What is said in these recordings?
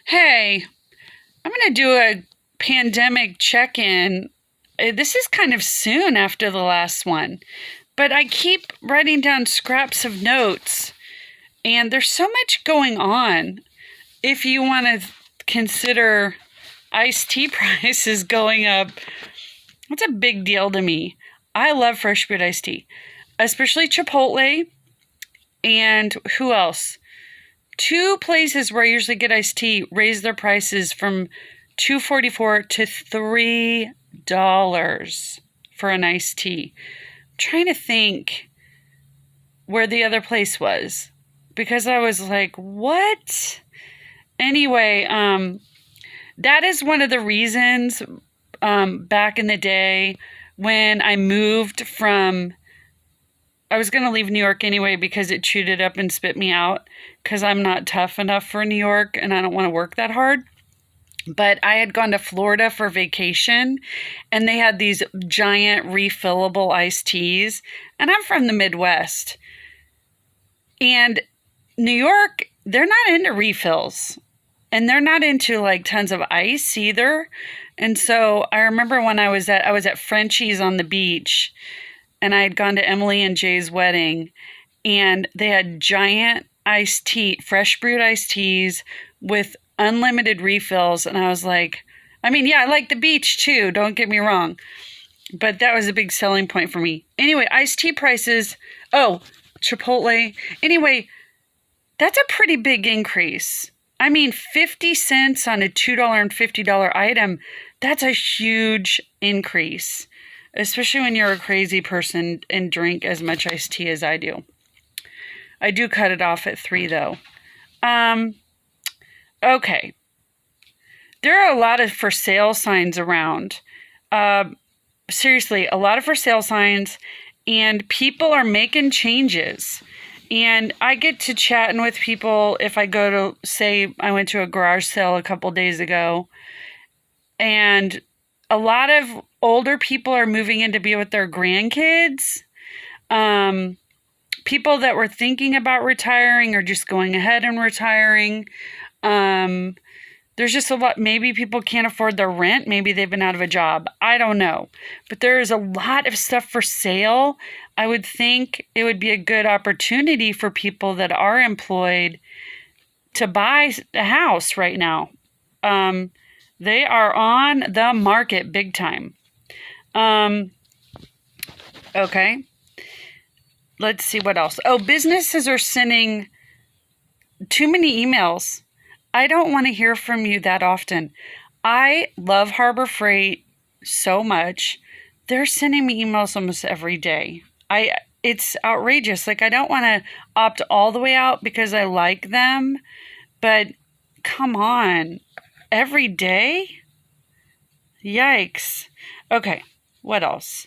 Hey, I'm going to do a pandemic check in. This is kind of soon after the last one, but I keep writing down scraps of notes, and there's so much going on. If you want to consider iced tea prices going up, it's a big deal to me. I love fresh brewed iced tea, especially Chipotle, and who else? Two places where I usually get iced tea raise their prices from $2.44 to $3 for an iced tea. I'm trying to think where the other place was because I was like, what? Anyway, that is one of the reasons back in the day when I moved from I was going to leave New York anyway because it chewed it up and spit me out because I'm not tough enough for New York and I don't want to work that hard. But I had gone to Florida for vacation and they had these giant refillable iced teas. And I'm from the Midwest. And New York, they're not into refills. And they're not into like tons of ice either. And so I remember when I was at Frenchie's on the beach and I had gone to Emily and Jay's wedding, and they had giant iced tea, fresh brewed iced teas with unlimited refills. And I was like, I mean, yeah, I like the beach too, don't get me wrong. But that was a big selling point for me. Anyway, iced tea prices. Oh, Chipotle. Anyway, that's a pretty big increase. I mean, 50 cents on a $2.50 item, that's a huge increase. Especially when you're a crazy person and drink as much iced tea as I do. I do cut it off at 3 though. Okay. There are a lot of for sale signs around. Seriously, a lot of for sale signs, and people are making changes. And I get to chatting with people if I go to, say, I went to a garage sale a couple days ago, and a lot of older people are moving in to be with their grandkids. People that were thinking about retiring or just going ahead and retiring. There's just a lot. Maybe people can't afford their rent. Maybe they've been out of a job. I don't know. But there is a lot of stuff for sale. I would think it would be a good opportunity for people that are employed to buy a house right now. They are on the market big time. Okay. Let's see what else. Oh, businesses are sending too many emails. I don't want to hear from you that often. I love Harbor Freight so much. They're sending me emails almost every day. It's outrageous. Like, I don't want to opt all the way out because I like them, but come on. Every day? Yikes. Okay, what else?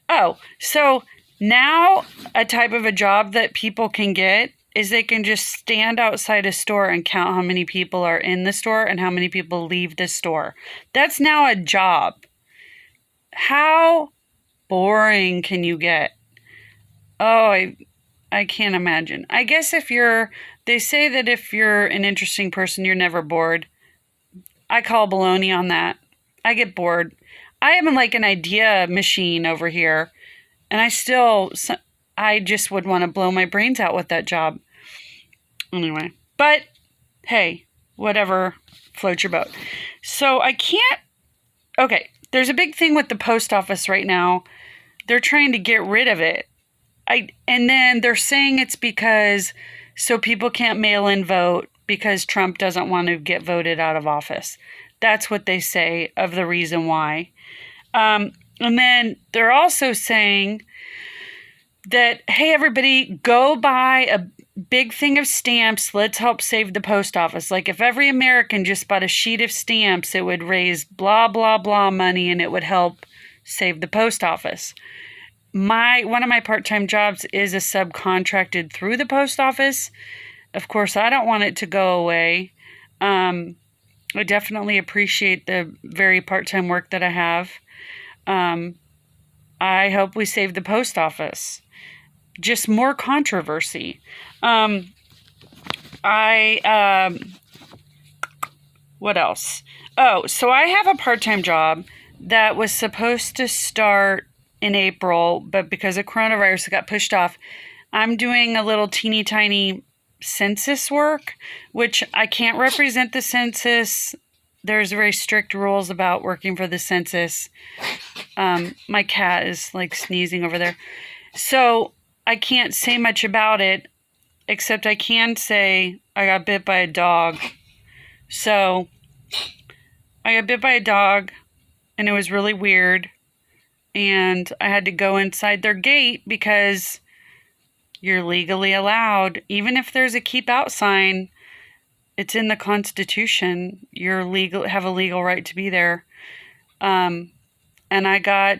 Oh, so now a type of a job that people can get is they can just stand outside a store and count how many people are in the store and how many people leave the store. That's now a job. How boring can you get? Oh, I can't imagine. I guess they say that if you're an interesting person, you're never bored. I call baloney on that. I get bored. I am like an idea machine over here. And I just would want to blow my brains out with that job. Anyway. But, hey, whatever floats your boat. So okay, there's a big thing with the post office right now. They're trying to get rid of it. And then they're saying it's because so people can't mail in vote because Trump doesn't want to get voted out of office. That's what they say of the reason why. And then they're also saying that, hey, everybody, go buy a big thing of stamps. Let's help save the post office. Like, if every American just bought a sheet of stamps, it would raise blah, blah, blah money, and it would help save the post office. One of my part-time jobs is a subcontracted through the post office. Of course, I don't want it to go away. I definitely appreciate the very part-time work that I have. I hope we save the post office. Just more controversy. What else? Oh, so I have a part-time job that was supposed to start in April, but because of coronavirus, it got pushed off. I'm doing a little teeny tiny census work, which I can't represent the census. There's very strict rules about working for the census. My cat is like sneezing over there. So I can't say much about it, except I can say I got bit by a dog. So I got bit by a dog, and it was really weird. And I had to go inside their gate because you're legally allowed, even if there's a keep out sign, it's in the Constitution. Have a legal right to be there. And I got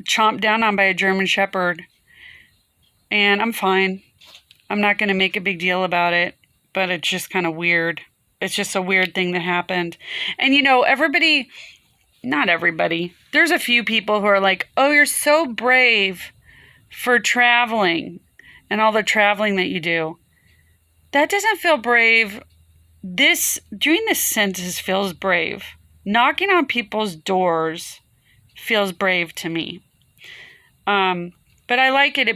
chomped down on by a German Shepherd, and I'm fine. I'm not going to make a big deal about it, but it's just kind of weird. It's just a weird thing that happened. And not everybody. There's a few people who are like, "Oh, you're so brave for traveling and all the traveling that you do." That doesn't feel brave. Doing this census feels brave. Knocking on people's doors feels brave to me. But I like it.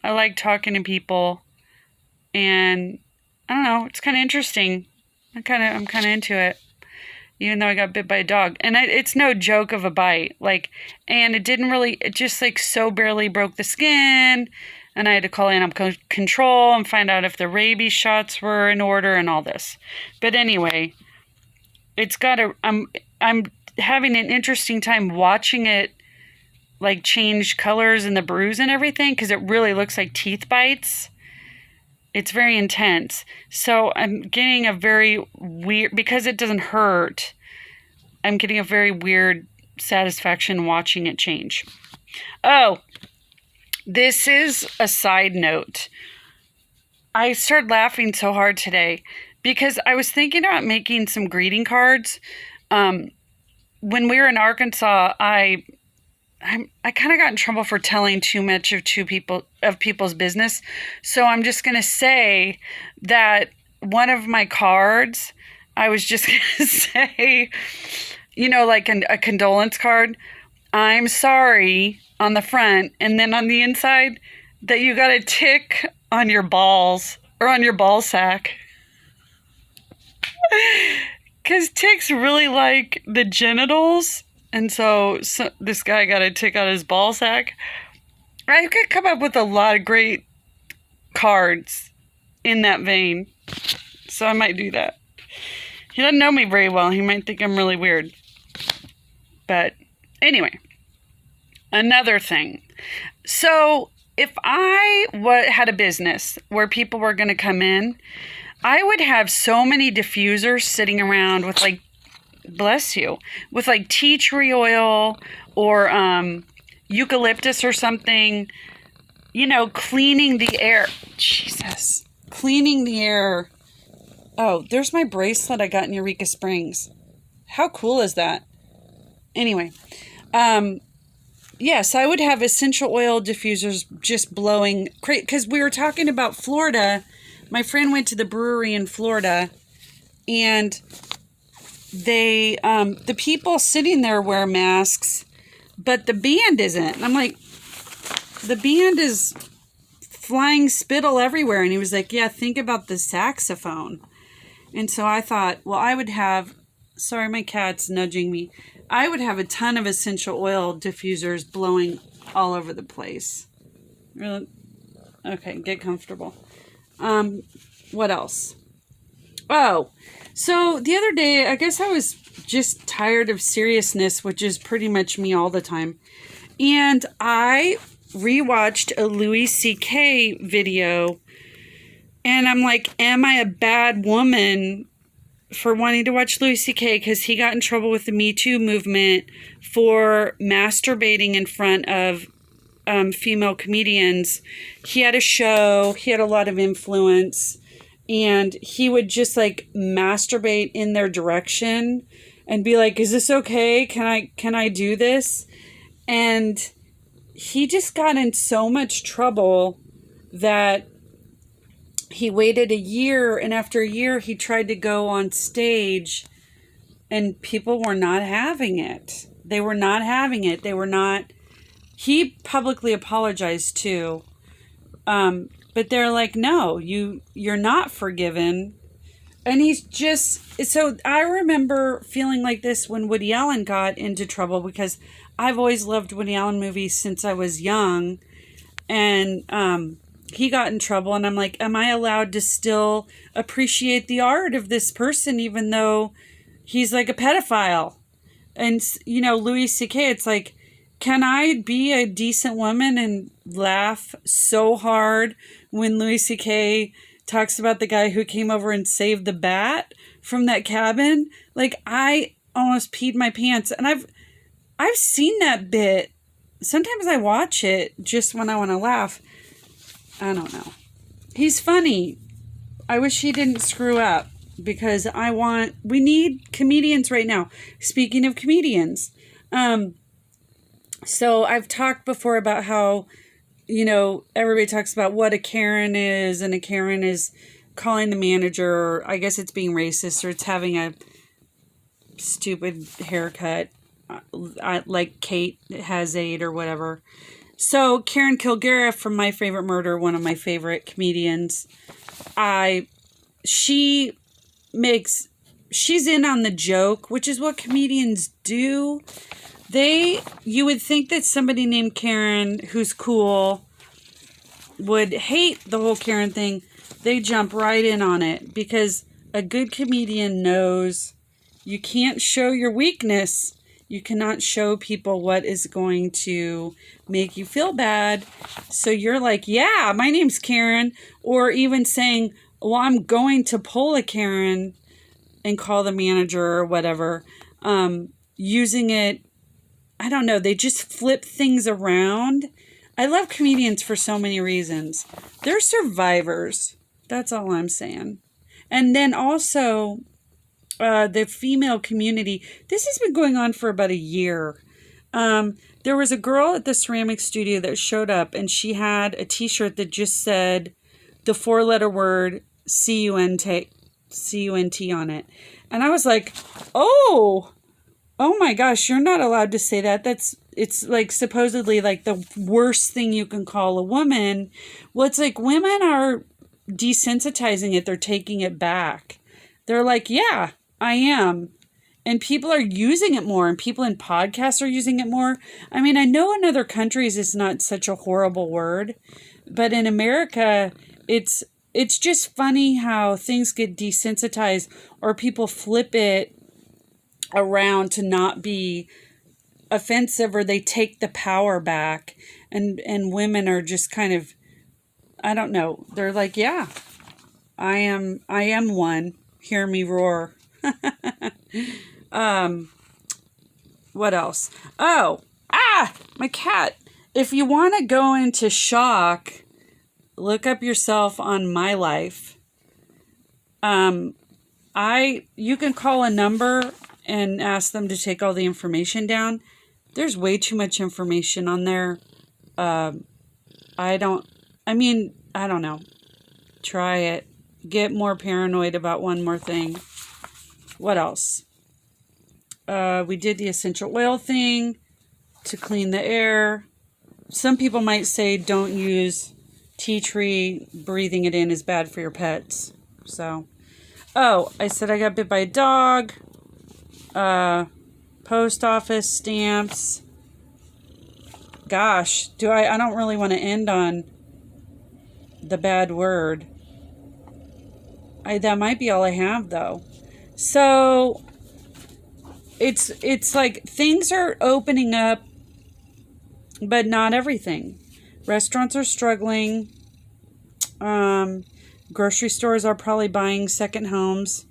I like talking to people, and I don't know, it's kind of interesting. I'm kind of into it, even though I got bit by a dog. And it's no joke of a bite. And it just so barely broke the skin. And I had to call animal control and find out if the rabies shots were in order and all this. But anyway, I'm having an interesting time watching it change colors and the bruise and everything, because it really looks like teeth bites. It's very intense. So I'm getting a very weird, because it doesn't hurt, I'm getting a very weird satisfaction watching it change. Oh, this is a side note. I started laughing so hard today because I was thinking about making some greeting cards. When we were in Arkansas, I kind of got in trouble for telling too much of people's business. So I'm just going to say that one of my cards, I was just going to say, a condolence card, "I'm sorry," on the front, and then on the inside that you got a tick on your balls or on your ball sack. Because ticks really like the genitals. And so this guy got a tick on his ball sack. I could come up with a lot of great cards in that vein. So I might do that. He doesn't know me very well. He might think I'm really weird. But anyway, another thing. So if I had a business where people were going to come in, I would have so many diffusers sitting around with bless you, with tea tree oil or eucalyptus or something, cleaning the air. Jesus. Cleaning the air. Oh, there's my bracelet I got in Eureka Springs. How cool is that? Anyway, yes, I would have essential oil diffusers just blowing, because we were talking about Florida. My friend went to the brewery in Florida, and they, the people sitting there wear masks, but the band isn't. And I'm like, the band is flying spittle everywhere. And he was like, yeah, think about the saxophone. And so I thought, well, I would have, sorry, my cat's nudging me. I would have a ton of essential oil diffusers blowing all over the place. Really? Okay, get comfortable. What else? Oh, so the other day, I guess I was just tired of seriousness, which is pretty much me all the time. And I rewatched a Louis C.K. video. And I'm like, am I a bad woman for wanting to watch Louis C.K. because he got in trouble with the Me Too movement for masturbating in front of female comedians. He had a show. He had a lot of influence. And he would just masturbate in their direction and be like, is this okay? Can I do this? And he just got in so much trouble that he waited a year, and after a year he tried to go on stage, and people were not having it. They were not having it. They were not. He publicly apologized too. But they're like, no, you're not forgiven. And he's just, so I remember feeling like this when Woody Allen got into trouble, because I've always loved Woody Allen movies since I was young. And he got in trouble, and I'm like, am I allowed to still appreciate the art of this person even though he's like a pedophile? And, you know, Louis C.K., it's like, can I be a decent woman and laugh so hard when Louis C.K. talks about the guy who came over and saved the bat from that cabin? Like, I almost peed my pants. And I've seen that bit. Sometimes I watch it just when I want to laugh. I don't know. He's funny. I wish he didn't screw up, because we need comedians right now. Speaking of comedians, so I've talked before about how, you know, everybody talks about what a Karen is, and a Karen is calling the manager, or I guess it's being racist, or it's having a stupid haircut, like Kate Hazade or whatever. So Karen Kilgariff from My Favorite Murder, one of my favorite comedians, she's in on the joke, which is what comedians do. You would think that somebody named Karen, who's cool, would hate the whole Karen thing. They jump right in on it, because a good comedian knows you can't show your weakness. You cannot show people what is going to make you feel bad. So you're like, yeah, my name's Karen. Or even saying, well, I'm going to pull a Karen and call the manager or whatever. Using it, I don't know, they just flip things around. I love comedians for so many reasons. They're survivors. That's all I'm saying. And then also, the female community, this has been going on for about a year. There was a girl at the ceramic studio that showed up, and she had a t-shirt that just said the 4-letter word C-U-N-T on it. And I was like, oh my gosh, you're not allowed to say that. It's like supposedly like the worst thing you can call a woman. Well, it's like women are desensitizing it. They're taking it back. They're like, yeah, I am. And people are using it more, and people in podcasts are using it more. I mean, I know in other countries it's not such a horrible word, but in America, it's just funny how things get desensitized, or people flip it around to not be offensive, or they take the power back, and women are just kind of, I don't know, they're like, yeah, I am one, hear me roar. What else? My cat. If you want to go into shock, look up yourself on My Life. You can call a number and ask them to take all the information down. There's way too much information on there. I don't know. Try it. Get more paranoid about one more thing. What else? We did the essential oil thing to clean the air. Some people might say don't use tea tree. Breathing it in is bad for your pets. So, I said I got bit by a dog. Post office stamps. Gosh, I don't really want to end on the bad word. That might be all I have, though. So it's like things are opening up, but not everything. Restaurants are struggling. Grocery stores are probably buying second homes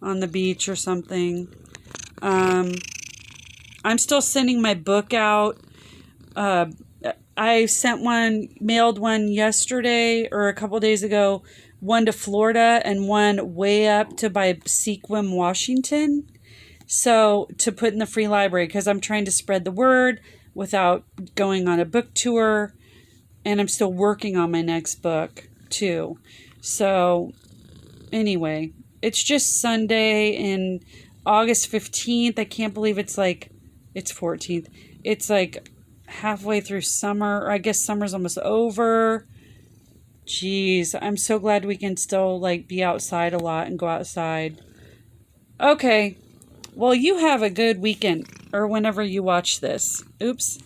on the beach or something. I'm still sending my book out. I mailed one yesterday or a couple days ago, one to Florida and one way up to by Sequim, Washington. So to put in the free library, because I'm trying to spread the word without going on a book tour. And I'm still working on my next book too. So anyway, it's just Sunday and August 15th. I can't believe it's 14th. It's like halfway through summer, or I guess summer's almost over. Jeez, I'm so glad we can still be outside a lot and go outside. Okay. Well, you have a good weekend or whenever you watch this. Oops.